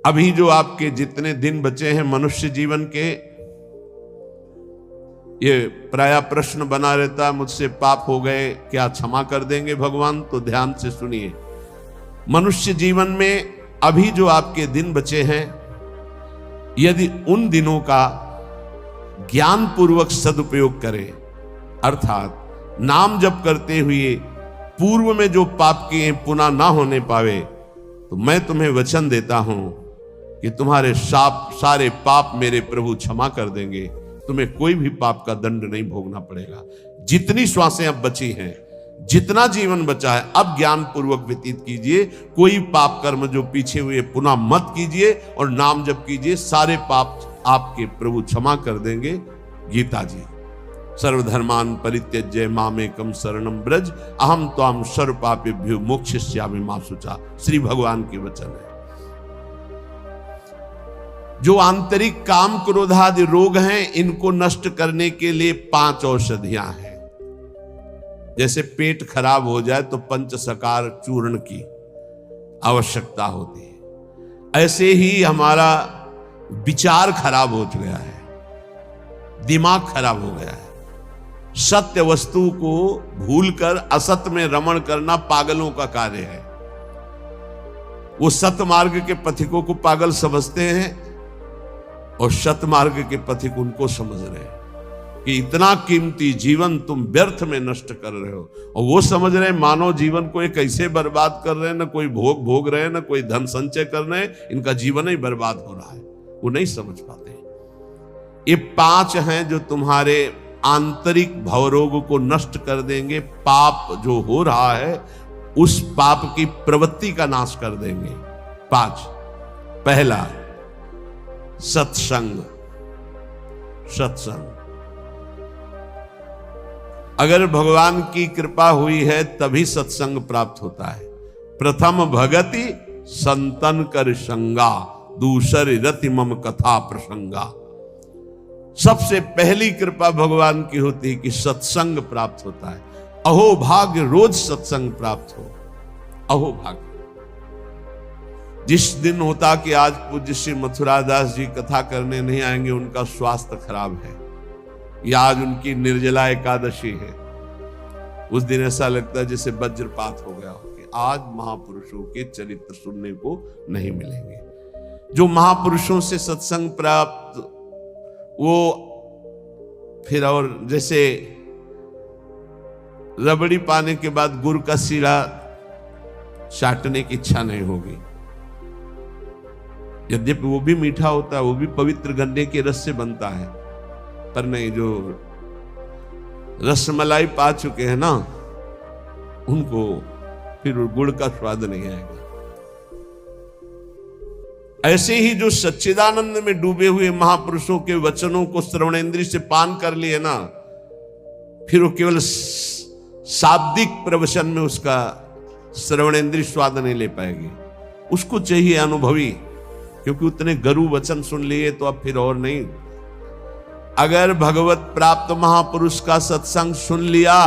अभी जो आपके जितने दिन बचे हैं मनुष्य जीवन के, ये प्राय प्रश्न बना रहता है, मुझसे पाप हो गए, क्या क्षमा कर देंगे भगवान? तो ध्यान से सुनिए, मनुष्य जीवन में अभी जो आपके दिन बचे हैं, यदि उन दिनों का ज्ञान पूर्वक सदुपयोग करें, अर्थात नाम जप करते हुए पूर्व में जो पाप किए पुनः ना होने पावे, तो मैं तुम्हें वचन देता हूं कि तुम्हारे सारे पाप मेरे प्रभु क्षमा कर देंगे। तुम्हें कोई भी पाप का दंड नहीं भोगना पड़ेगा। जितनी श्वासें अब बची हैं, जितना जीवन बचा है, अब ज्ञान पूर्वक व्यतीत कीजिए। कोई पाप कर्म जो पीछे हुए पुनः मत कीजिए और नाम जप कीजिए, सारे पाप आपके प्रभु क्षमा कर देंगे। गीता जी, सर्वधर्मान परित्यज्य मामेकं शरणं व्रज अहम त्वां सर्व पापेभ्यो मोक्षयिष्यामि मा शुचा। श्री भगवान के वचन है। जो आंतरिक काम क्रोधादि रोग हैं, इनको नष्ट करने के लिए 5 औषधियां हैं। जैसे पेट खराब हो जाए तो पंचसकार चूर्ण की आवश्यकता होती है, ऐसे ही हमारा विचार खराब हो गया है, दिमाग खराब हो गया है। सत्य वस्तु को भूलकर असत्य में रमण करना पागलों का कार्य है। वो सत्य मार्ग के पथिकों को पागल समझते हैं और सत्य मार्ग के पथिक उनको समझ रहे हैं कि इतना कीमती जीवन तुम व्यर्थ में नष्ट कर रहे हो। और वो समझ रहे हैं मानव जीवन को ये कैसे बर्बाद कर रहे हैं, ना कोई भोग भोग रहे हैं, ना कोई धन संचय कर रहे हैं, इनका जीवन ही बर्बाद हो रहा है। वो नहीं समझ पाते। ये 5 हैं जो तुम्हारे आंतरिक भवरोग को नष्ट कर देंगे। पाप जो हो रहा है, उस पाप की प्रवृत्ति का नाश कर देंगे। 5, पहला सत्संग। सत्संग, अगर भगवान की कृपा हुई है तभी सत्संग प्राप्त होता है। प्रथम भगति संतन कर संगा, दूसरी रति मम कथा प्रसंगा। सबसे पहली कृपा भगवान की होती है कि सत्संग प्राप्त होता है। अहो भाग्य रोज सत्संग प्राप्त हो। अहो भाग्य। जिस दिन होता कि आज पूज्य श्री मथुरादास जी कथा करने नहीं आएंगे, उनका स्वास्थ्य खराब है, या आज उनकी निर्जला एकादशी है, उस दिन ऐसा लगता है जैसे वज्रपात हो गया हो कि आज महापुरुषों के चरित्र सुनने को नहीं मिलेंगे। जो महापुरुषों से सत्संग प्राप्त, वो फिर और जैसे रबड़ी पाने के बाद गुड़ का सीरा चाटने की इच्छा नहीं होगी। यद्यपि वो भी मीठा होता है, वो भी पवित्र गन्ने के रस से बनता है, पर नहीं, जो रसमलाई पा चुके हैं ना, उनको फिर गुड़ का स्वाद नहीं आएगा। ऐसे ही जो सच्चिदानंद में डूबे हुए महापुरुषों के वचनों को श्रवणेंद्रिय से पान कर लिए ना, फिर वो केवल शाब्दिक प्रवचन में उसका श्रवणेंद्रिय स्वाद नहीं ले पाएगी। उसको चाहिए अनुभवी, क्योंकि उतने गरु वचन सुन लिए तो अब फिर और नहीं। अगर भगवत प्राप्त महापुरुष का सत्संग सुन लिया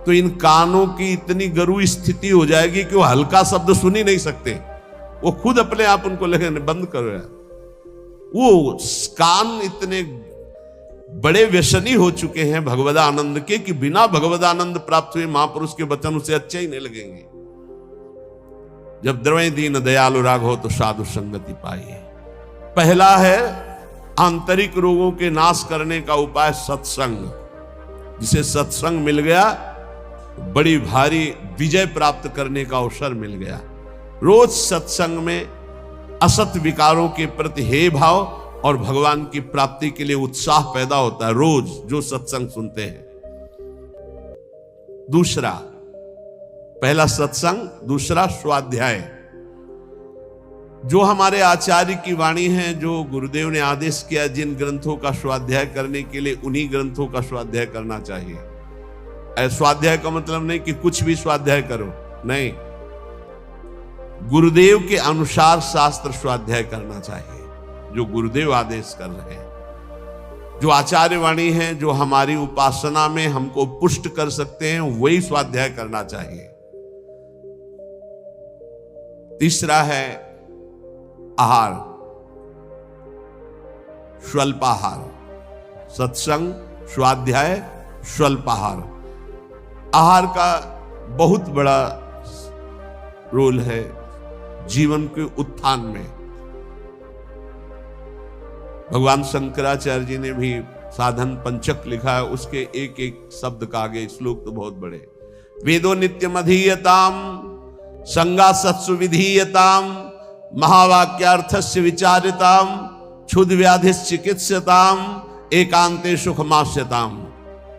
तो इन कानों की इतनी गरु स्थिति हो जाएगी कि वो हल्का शब्द सुन ही नहीं सकते। वो खुद अपने आप उनको लगे बंद कर रहा है। वो कान इतने बड़े व्यसनी हो चुके हैं भगवदानंद के कि बिना भगवदानंद प्राप्त हुए महापुरुष के वचन उसे अच्छे ही नहीं लगेंगे। जब द्रवै दीन दयालु राघव तो साधु संगति पाइए। पहला है आंतरिक रोगों के नाश करने का उपाय सत्संग। जिसे सत्संग मिल गया, बड़ी भारी विजय प्राप्त करने का अवसर मिल गया। रोज सत्संग में असत विकारों के प्रति हे भाव और भगवान की प्राप्ति के लिए उत्साह पैदा होता है, रोज जो सत्संग सुनते हैं। दूसरा, पहला सत्संग, दूसरा स्वाध्याय। जो हमारे आचार्य की वाणी है, जो गुरुदेव ने आदेश किया, जिन ग्रंथों का स्वाध्याय करने के लिए उन्हीं ग्रंथों का स्वाध्याय करना चाहिए। स्वाध्याय का मतलब नहीं कि कुछ भी स्वाध्याय करो, नहीं, गुरुदेव के अनुसार शास्त्र स्वाध्याय करना चाहिए, जो गुरुदेव आदेश कर रहे हैं। जो आचार्य वाणी है, जो हमारी उपासना में हमको पुष्ट कर सकते हैं, वही स्वाध्याय करना चाहिए। तीसरा है आहार, स्वल्पाहार, सत्संग, स्वाध्याय, स्वल्पाहार। आहार का बहुत बड़ा रोल है जीवन के उत्थान में। भगवान शंकराचार्य जी ने भी साधन पंचक लिखा है, उसके एक एक शब्द का आगे श्लोक तो बहुत बड़े। वेदो नित्यम अधीयताम संगा सत्सु विधीयताम महावाक्यार्थस्य विचारिताम क्षुद्र व्याधि चिकित्सताम एकांते सुखमास्यताम।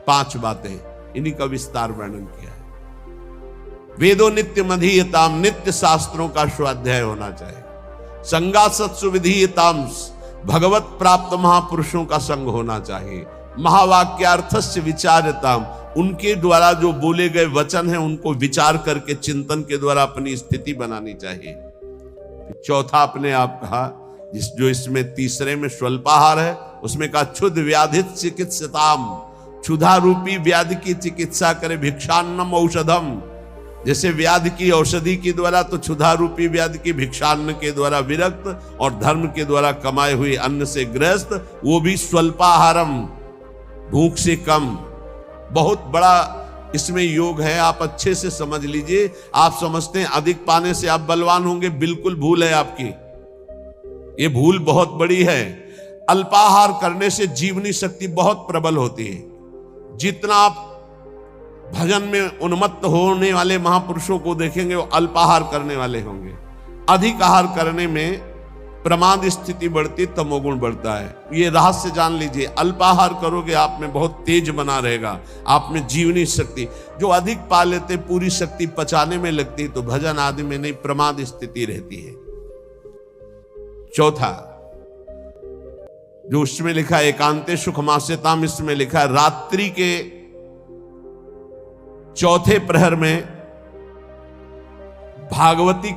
5 बातें, इन्हीं का विस्तार वर्णन किया है। वेदो नित्य मधीयताम, नित्य शास्त्रों का स्वाध्याय होना चाहिए। संगा सत्सु विधीयताम, भगवत प्राप्त महापुरुषों का संग होना चाहिए। महावाक्यार्थस्य विचारताम, उनके द्वारा जो बोले गए वचन हैं उनको विचार करके चिंतन के द्वारा अपनी स्थिति बनानी चाहिए। चौथा आपने आप कहा, जो इसमें तीसरे में स्वल्पाहार है, उसमें कहा क्षुद्र व्याधि चिकित्सताम, क्षुधा रूपी व्याधि की चिकित्सा करे। भिक्षान्नम औषधम, जैसे व्याधि की औषधि के द्वारा, तो क्षुधा रूपी व्याधि की भिक्षान्न के द्वारा विरक्त और धर्म के द्वारा कमाए हुए अन्न से ग्रस्त, वो भी स्वल्पाहारम, भूख से कम। बहुत बड़ा इसमें योग है, आप अच्छे से समझ लीजिए। आप समझते हैं अधिक पाने से आप बलवान होंगे, बिल्कुल भूल है आपकी, ये भूल बहुत बड़ी है। अल्पाहार करने से जीवनी शक्ति बहुत प्रबल होती है। जितना आप भजन में उन्मत्त होने वाले महापुरुषों को देखेंगे वो अल्पाहार करने वाले होंगे। अधिक आहार करने में प्रमाद स्थिति बढ़ती, तमोगुण बढ़ता है। ये रहस्य जान लीजिए। अल्पाहार करोगे आप में बहुत तेज बना रहेगा, आप में जीवनी शक्ति। जो अधिक पा लेते पूरी शक्ति पचाने में लगती, तो भजन आदि में नहीं, प्रमाद स्थिति रहती है। चौथा जो उसमें लिखा है एकांते सुखमास्यताम, इसमें लिखा है रात्रि के चौथे प्रहर में भागवती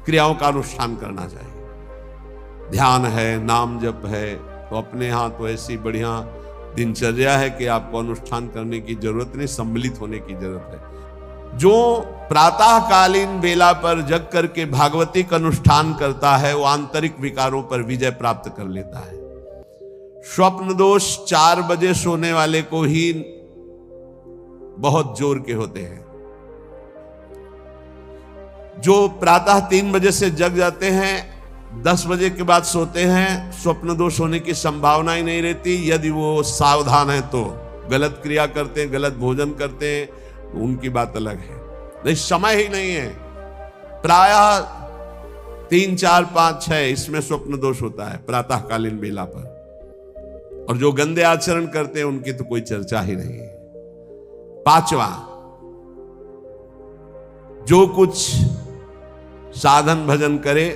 क्रियाओं का अनुष्ठान करना चाहिए। ध्यान है, नाम जप है, तो अपने यहां तो ऐसी बढ़िया दिनचर्या है कि आपको अनुष्ठान करने की जरूरत नहीं, सम्मिलित होने की जरूरत है। जो प्रातःकालीन बेला पर जग करके भागवती का अनुष्ठान करता है, वो आंतरिक विकारों पर विजय प्राप्त कर लेता है। स्वप्न दोष 4 बजे सोने वाले को ही बहुत जोर के होते हैं। जो प्रातः 3 बजे से जग जाते हैं, 10 बजे के बाद सोते हैं, स्वप्न दोष होने की संभावना ही नहीं रहती। यदि वो सावधान है तो, गलत क्रिया करते हैं, गलत भोजन करते हैं, तो उनकी बात अलग है। नहीं, समय ही नहीं है। प्रायः 3, 4, 5, 6 इसमें स्वप्न दोष होता है प्रातःकालीन बेला पर। और जो गंदे आचरण करते हैं उनकी तो कोई चर्चा ही नहीं है। 5वां, जो कुछ साधन भजन करे,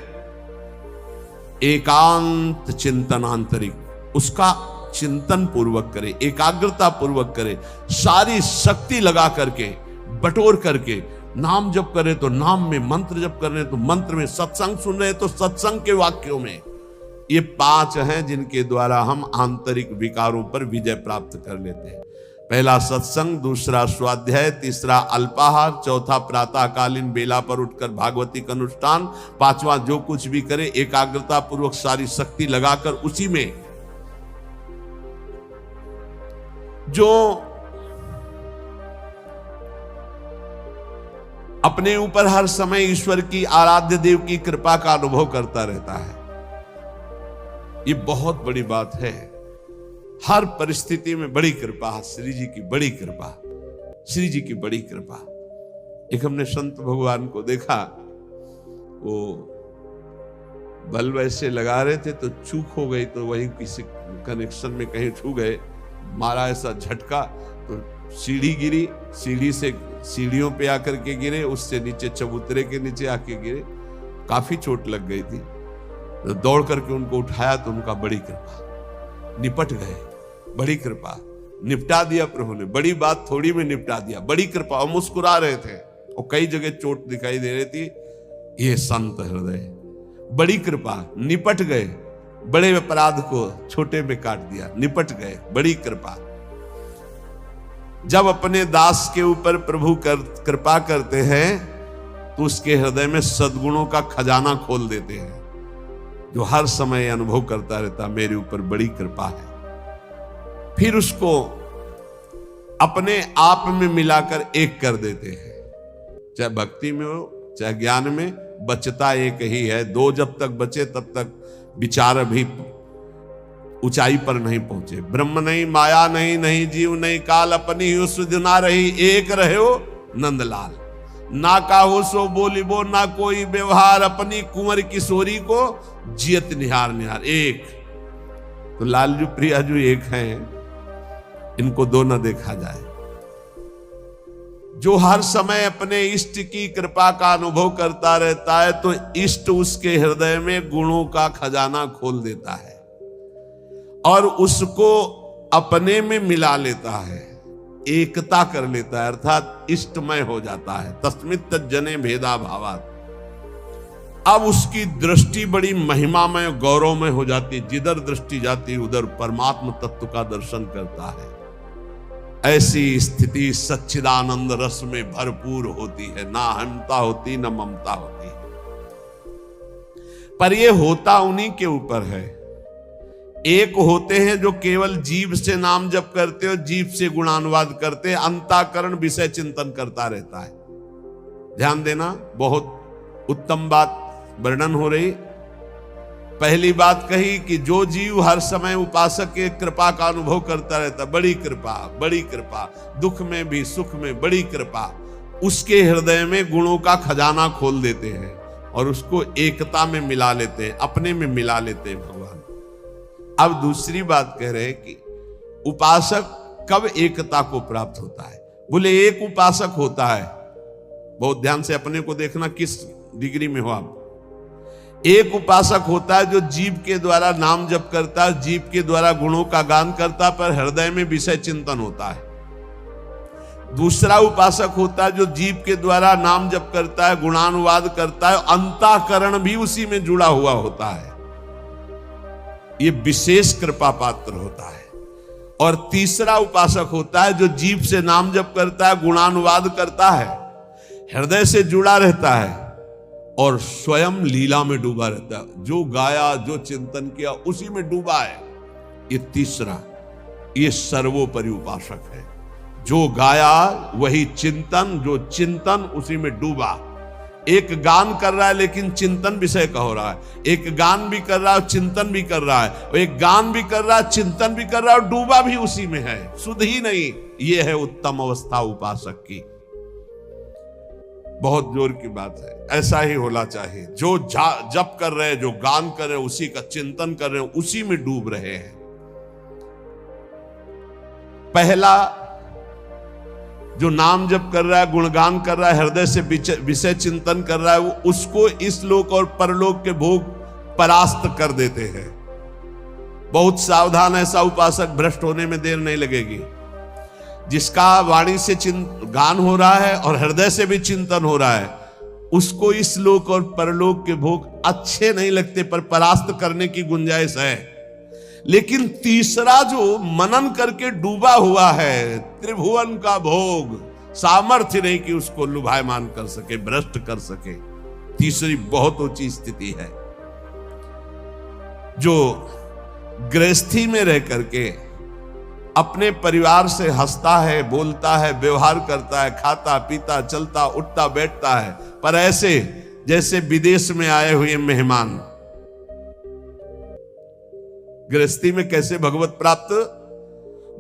एकांत चिंतन आंतरिक, उसका चिंतन पूर्वक करे, एकाग्रता पूर्वक करे, सारी शक्ति लगा करके, बटोर करके। नाम जप करे तो नाम में, मंत्र जप कर रहे तो मंत्र में, सत्संग सुन रहे तो सत्संग के वाक्यों में। ये 5 हैं जिनके द्वारा हम आंतरिक विकारों पर विजय प्राप्त कर लेते हैं। पहला सत्संग, दूसरा स्वाध्याय, तीसरा अल्पाहार, चौथा प्रातःकालीन बेला पर उठकर भागवती का अनुष्ठान, 5वां जो कुछ भी करे एकाग्रता पूर्वक सारी शक्ति लगाकर उसी में। जो अपने ऊपर हर समय ईश्वर की, आराध्य देव की कृपा का अनुभव करता रहता है, ये बहुत बड़ी बात है। हर परिस्थिति में बड़ी कृपा, श्री जी की बड़ी कृपा, श्री जी की बड़ी कृपा। एक हमने संत भगवान को देखा, वो बल्ब ऐसे लगा रहे थे तो चूक हो गई, तो वही किसी कनेक्शन में कहीं छू गए, मारा ऐसा झटका तो सीढ़ी गिरी, सीढ़ी से सीढ़ियों पे आकर के गिरे, उससे नीचे चबूतरे के नीचे आके गिरे, काफी चोट लग गई थी। तो दौड़ करके उनको उठाया तो उनका बड़ी कृपा, निपट गए, बड़ी कृपा, निपटा दिया प्रभु ने। बड़ी बात थोड़ी में निपटा दिया, बड़ी कृपा। और मुस्कुरा रहे थे और कई जगह चोट दिखाई दे रही थी। ये संत हृदय, बड़ी कृपा, निपट गए। बड़े अपराध को छोटे में काट दिया, निपट गए, बड़ी कृपा। जब अपने दास के ऊपर प्रभु कृपा करते हैं तो उसके हृदय में सद्गुणों का खजाना खोल देते हैं, जो हर समय अनुभव करता रहता मेरे ऊपर बड़ी कृपा है। फिर उसको अपने आप में मिलाकर एक कर देते हैं। चाहे भक्ति में हो चाहे ज्ञान में, बचता एक ही है। दो जब तक बचे तब तक विचार अभी ऊंचाई पर नहीं पहुंचे। ब्रह्म नहीं, माया नहीं, नहीं जीव नहीं काल, अपनी ही सुध ना रही, एक रहे हो नंदलाल। ना काहो सो बोलिबो ना कोई व्यवहार, अपनी कुंवर किशोरी को जियत निहार निहार। एक तो लालजू प्रियाजू एक हैं, इनको दो न देखा जाए। जो हर समय अपने इष्ट की कृपा का अनुभव करता रहता है, तो इष्ट उसके हृदय में गुणों का खजाना खोल देता है और उसको अपने में मिला लेता है, एकता कर लेता है, अर्थात इष्टमय हो जाता है। तस्मित् तज्जने भेदा भावात्। अब उसकी दृष्टि बड़ी महिमामय गौरवमय हो जाती, जिधर दृष्टि जाती उधर परमात्म तत्व का दर्शन करता है। ऐसी स्थिति सच्चिदानंद रस में भरपूर होती है, ना अहमता होती न ममता होती है। पर यह होता उन्हीं के ऊपर है। एक होते हैं जो केवल जीव से नाम जप करते हो, जीव से गुणानुवाद करते, अंतःकरण विषय चिंतन करता रहता है। ध्यान देना, बहुत उत्तम बात वर्णन हो रही। पहली बात कही कि जो जीव हर समय उपासक के कृपा का अनुभव करता रहता, बड़ी कृपा बड़ी कृपा, दुख में भी सुख में बड़ी कृपा, उसके हृदय में गुणों का खजाना खोल देते हैं और उसको एकता में मिला लेते हैं, अपने में मिला लेते हैं भगवान। अब दूसरी बात कह रहे हैं कि उपासक कब एकता को प्राप्त होता है। बोले एक उपासक होता है, बहुत ध्यान से अपने को देखना किस डिग्री में हो आप। एक उपासक होता है जो जीव के द्वारा नाम जप करता है, जीव के द्वारा गुणों का गान करता है, पर हृदय में विषय चिंतन होता है। दूसरा उपासक होता है जो जीव के द्वारा नाम जप करता है, गुणानुवाद करता है, अंतःकरण भी उसी में जुड़ा हुआ होता है। ये विशेष कृपा पात्र होता है। और तीसरा उपासक होता है जो जीव से नाम जप करता है, गुणानुवाद करता है, हृदय से जुड़ा रहता है और स्वयं लीला में डूबा रहता है। जो गाया जो चिंतन किया उसी में डूबा है। ये तीसरा, ये सर्वोपरि उपासक है। जो गाया वही चिंतन, जो चिंतन उसी में डूबा। एक गान कर रहा है लेकिन चिंतन विषय का हो रहा है, एक गान भी कर रहा है चिंतन भी कर रहा है, एक गान भी कर रहा है चिंतन भी कर रहा है और डूबा भी उसी में है, सुध ही नहीं। यह है उत्तम अवस्था उपासक की। बहुत जोर की बात है, ऐसा ही होना चाहिए। जो जप कर रहे हैं, जो गान कर रहे हैं, उसी का चिंतन कर रहे हैं, उसी में डूब रहे हैं। पहला जो नाम जप कर रहा है, गुणगान कर रहा है, हृदय से विषय चिंतन कर रहा है, वो उसको इस लोक और परलोक के भोग परास्त कर देते हैं। बहुत सावधान ऐसा उपासक, भ्रष्ट होने में देर नहीं लगेगी। जिसका वाणी से गान हो रहा है और हृदय से भी चिंतन हो रहा है, उसको इस लोक और परलोक के भोग अच्छे नहीं लगते, पर परास्त करने की गुंजाइश है। लेकिन तीसरा जो मनन करके डूबा हुआ है, त्रिभुवन का भोग, सामर्थ्य नहीं कि उसको लुभायमान कर सके, भ्रष्ट कर सके। तीसरी बहुत ऊंची स्थिति है। जो गृहस्थी में रह करके अपने परिवार से हंसता है, बोलता है, व्यवहार करता है, खाता पीता चलता उठता बैठता है, पर ऐसे जैसे विदेश में आए हुए मेहमान। गृहस्थी में कैसे भगवत प्राप्त?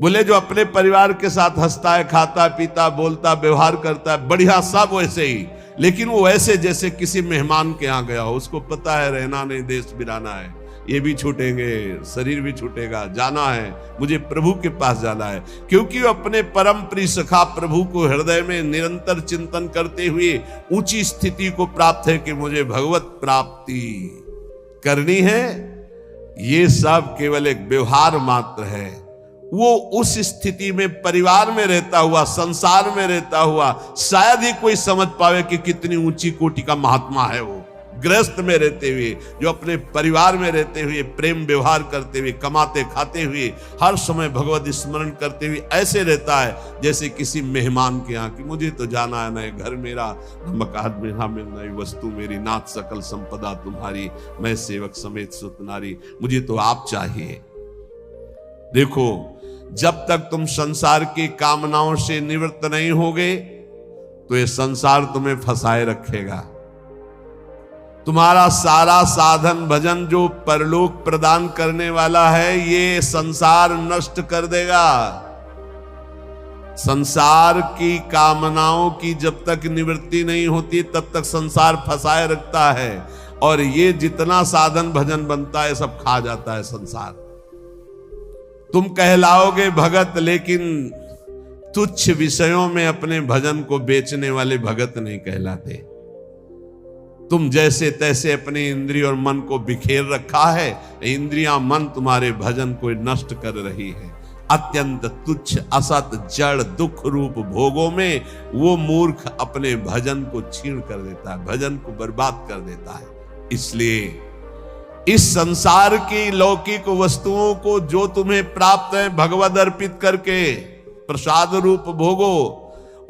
बोले जो अपने परिवार के साथ हंसता है, खाता पीता बोलता व्यवहार करता है, बढ़िया, सब वैसे ही, लेकिन वो वैसे जैसे किसी मेहमान के यहां गया हो। उसको पता है रहना नहीं, देश बिराना है, ये भी छूटेंगे, शरीर भी छूटेगा, जाना है, मुझे प्रभु के पास जाना है। क्योंकि वो अपने परम प्रिय सखा प्रभु को हृदय में निरंतर चिंतन करते हुए ऊंची स्थिति को प्राप्त है कि मुझे भगवत प्राप्ति करनी है। ये सब केवल एक व्यवहार मात्र है। वो उस स्थिति में परिवार में रहता हुआ, संसार में रहता हुआ शायद ही कोई समझ पावे कि कितनी ऊंची कोटि का महात्मा है वो। गृहस्थ में रहते हुए, जो अपने परिवार में रहते हुए प्रेम व्यवहार करते हुए, कमाते खाते हुए, हर समय भगवत स्मरण करते हुए ऐसे रहता है जैसे किसी मेहमान के यहाँ कि मुझे तो जाना है, नए घर मेरा, न मकान मेरा, नई वस्तु मेरी, नाथ सकल संपदा तुम्हारी, मैं सेवक समेत सुत नारी, मुझे तो आप चाहिए। देखो, जब तक तुम संसार की कामनाओं से निवृत्त नहीं होगे तो ये संसार तुम्हें फंसाए रखेगा। तुम्हारा सारा साधन भजन जो परलोक प्रदान करने वाला है, ये संसार नष्ट कर देगा। संसार की कामनाओं की जब तक निवृत्ति नहीं होती तब तक संसार फंसाए रखता है, और ये जितना साधन भजन बनता है सब खा जाता है संसार। तुम कहलाओगे भगत, लेकिन तुच्छ विषयों में अपने भजन को बेचने वाले भगत नहीं कहलाते। तुम जैसे तैसे अपने इंद्रिय और मन को बिखेर रखा है, इंद्रियां मन तुम्हारे भजन को नष्ट कर रही है। अत्यंत तुच्छ असत जड़ दुख रूप भोगों में वो मूर्ख अपने भजन को छीण कर देता है, भजन को बर्बाद कर देता है। इसलिए इस संसार की लौकिक वस्तुओं को जो तुम्हें प्राप्त है भगवद अर्पित करके प्रसाद रूप भोगो,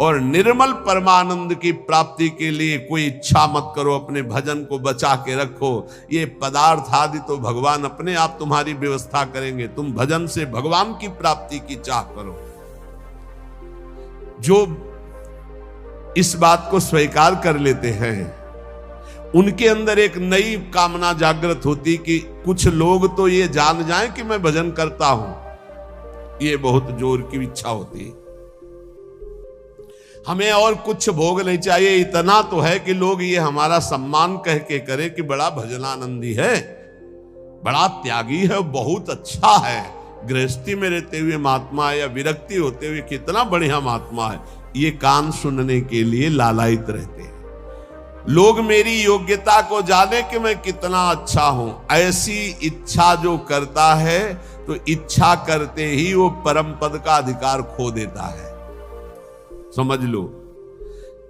और निर्मल परमानंद की प्राप्ति के लिए कोई इच्छा मत करो, अपने भजन को बचा के रखो। ये पदार्थ आदि तो भगवान अपने आप तुम्हारी व्यवस्था करेंगे, तुम भजन से भगवान की प्राप्ति की चाह करो। जो इस बात को स्वीकार कर लेते हैं उनके अंदर एक नई कामना जागृत होती कि कुछ लोग तो ये जान जाएं कि मैं भजन करता हूं। ये बहुत जोर की इच्छा होती। हमें और कुछ भोग नहीं चाहिए, इतना तो है कि लोग ये हमारा सम्मान कह के करें कि बड़ा भजनानंदी है, बड़ा त्यागी है, बहुत अच्छा है, गृहस्थी में रहते हुए महात्मा है या विरक्ति होते हुए कितना बढ़िया महात्मा है। ये कान सुनने के लिए लालायित रहते हैं। लोग मेरी योग्यता को जाने कि मैं कितना अच्छा हूं, ऐसी इच्छा जो करता है तो इच्छा करते ही वो परम पद का अधिकार खो देता है। समझ लो,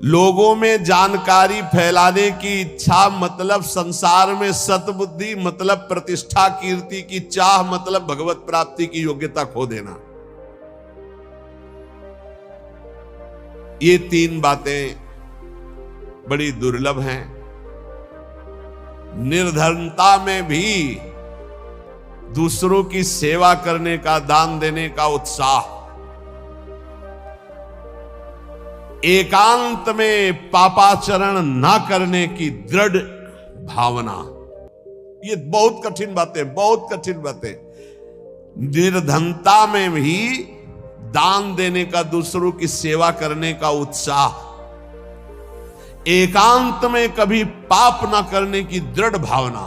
लोगों में जानकारी फैलाने की इच्छा मतलब संसार में सतबुद्धि, मतलब प्रतिष्ठा कीर्ति की चाह, मतलब भगवत प्राप्ति की योग्यता खो देना। ये तीन बातें बड़ी दुर्लभ हैं। निर्धनता में भी दूसरों की सेवा करने का, दान देने का उत्साह, एकांत में पापाचरण ना करने की दृढ़ भावना, ये बहुत कठिन बातें, बहुत कठिन बातें। निर्धनता में भी दान देने का, दूसरों की सेवा करने का उत्साह, एकांत में कभी पाप ना करने की दृढ़ भावना,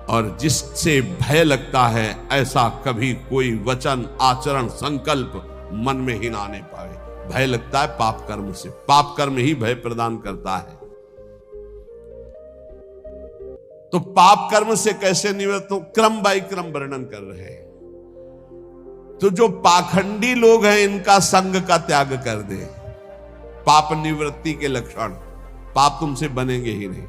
और जिससे भय लगता है ऐसा कभी कोई वचन, आचरण, संकल्प मन में ही ना आने पाए। भय लगता है पाप कर्म से, पाप कर्म ही भय प्रदान करता है। तो पाप कर्म से कैसे निवृत्त हो, क्रम बाई क्रम वर्णन कर रहे हैं। तो जो पाखंडी लोग हैं इनका संग का त्याग कर दे। पाप निवृत्ति के लक्षण, पाप तुमसे बनेंगे ही नहीं।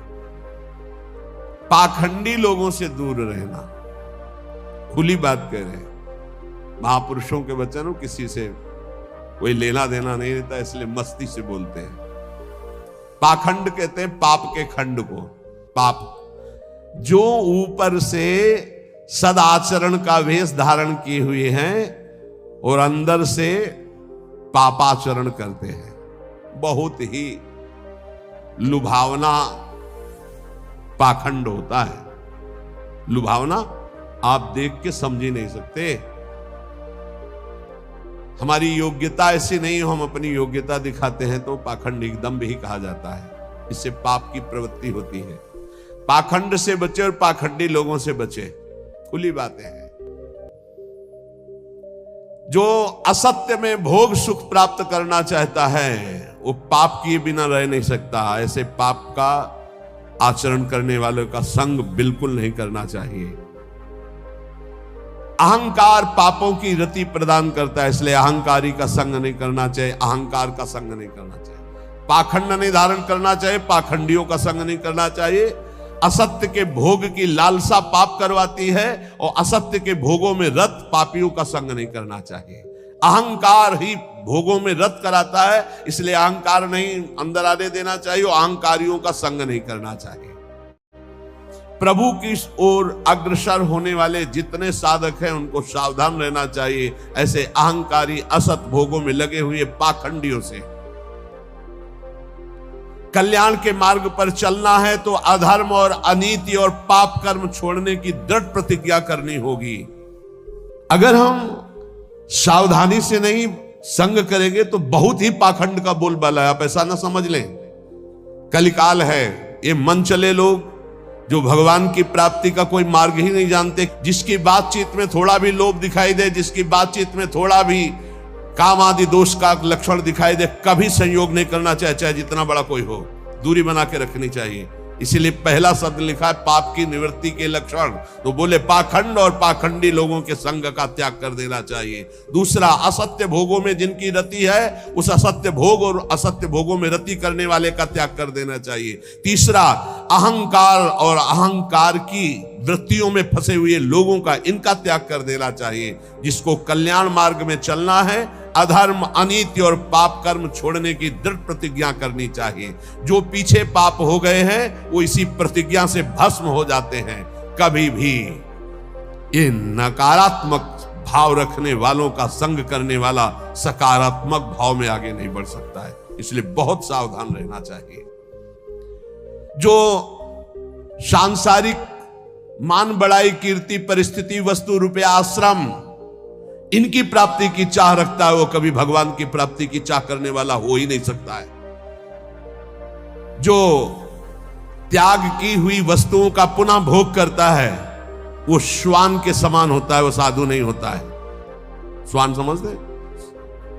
पाखंडी लोगों से दूर रहना, खुली बात कह रहे हैं। महापुरुषों के वचन, किसी से कोई लेना देना नहीं रहता, इसलिए मस्ती से बोलते हैं। पाखंड कहते हैं पाप के खंड को। पाप जो ऊपर से सदाचरण का वेश धारण किए हुए हैं और अंदर से पापाचरण करते हैं। बहुत ही लुभावना पाखंड होता है। लुभावना आप देख के समझ ही नहीं सकते। हमारी योग्यता ऐसी नहीं हो, हम अपनी योग्यता दिखाते हैं तो पाखंड एकदम भी कहा जाता है। इससे पाप की प्रवृत्ति होती है। पाखंड से बचे और पाखंडी लोगों से बचे, खुली बातें हैं। जो असत्य में भोग सुख प्राप्त करना चाहता है वो पाप किए बिना रह नहीं सकता। ऐसे पाप का आचरण करने वालों का संग बिल्कुल नहीं करना चाहिए। अहंकार पापों की रति प्रदान करता है, इसलिए अहंकारी का संग नहीं करना चाहिए, अहंकार का संग नहीं करना चाहिए। पाखंड नहीं धारण करना चाहिए, पाखंडियों का संग नहीं करना चाहिए। असत्य के भोग की लालसा पाप करवाती है और असत्य के भोगों में रत पापियों का संग नहीं करना चाहिए। अहंकार ही भोगों में रत कराता है, इसलिए अहंकार नहीं अंदर आने देना चाहिए और अहंकारियों का संग नहीं करना चाहिए। प्रभु की ओर अग्रसर होने वाले जितने साधक हैं उनको सावधान रहना चाहिए ऐसे अहंकारी असत भोगों में लगे हुए पाखंडियों से। कल्याण के मार्ग पर चलना है तो अधर्म और अनीति और पाप कर्म छोड़ने की दृढ़ प्रतिज्ञा करनी होगी। अगर हम सावधानी से नहीं संग करेंगे तो बहुत ही पाखंड का बोलबाला है, आप ऐसा ना समझ लें। कलिकाल है, ये मन चले लोग जो भगवान की प्राप्ति का कोई मार्ग ही नहीं जानते, जिसकी बातचीत में थोड़ा भी लोभ दिखाई दे, जिसकी बातचीत में थोड़ा भी काम आदि दोष का लक्षण दिखाई दे, कभी संयोग नहीं करना चाहिए, चाहे जितना बड़ा कोई हो, दूरी बना के रखनी चाहिए। इसीलिए पहला शब्द लिखा है पाप की निवृत्ति के लक्षण, तो बोले पाखंड और पाखंडी लोगों के संग का त्याग कर देना चाहिए। दूसरा, असत्य भोगों में जिनकी रति है उस असत्य भोग और असत्य भोगों में रति करने वाले का त्याग कर देना चाहिए। तीसरा, अहंकार और अहंकार की वृत्तियों में फंसे हुए लोगों का, इनका त्याग कर देना चाहिए। जिसको कल्याण मार्ग में चलना है, अधर्म अनीति और पाप कर्म छोड़ने की दृढ़ प्रतिज्ञा करनी चाहिए। जो पीछे पाप हो गए हैं वो इसी प्रतिज्ञा से भस्म हो जाते हैं। कभी भी ये नकारात्मक भाव रखने वालों का संग करने वाला सकारात्मक भाव में आगे नहीं बढ़ सकता है, इसलिए बहुत सावधान रहना चाहिए। जो सांसारिक मान बढ़ाई कीर्ति परिस्थिति वस्तु रुपया आश्रम इनकी प्राप्ति की चाह रखता है, वो कभी भगवान की प्राप्ति की चाह करने वाला हो ही नहीं सकता है। जो त्याग की हुई वस्तुओं का पुनः भोग करता है वो श्वान के समान होता है, वो साधु नहीं होता है। श्वान समझते,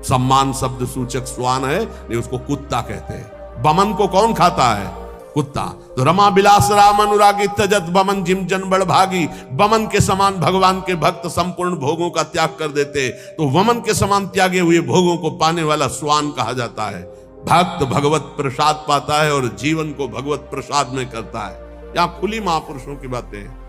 सम्मान शब्द सूचक श्वान है, नहीं उसको कुत्ता कहते हैं। बमन को कौन खाता है? कुत्ता। तो रमा बिलास राम अनुरागी तजत बमन जिम जन बड़ भागी। बमन के समान भगवान के भक्त संपूर्ण भोगों का त्याग कर देते, तो वमन के समान त्यागे हुए भोगों को पाने वाला स्वान कहा जाता है। भक्त भगवत प्रसाद पाता है और जीवन को भगवत प्रसाद में करता है। यहां खुली महापुरुषों की बातें हैं।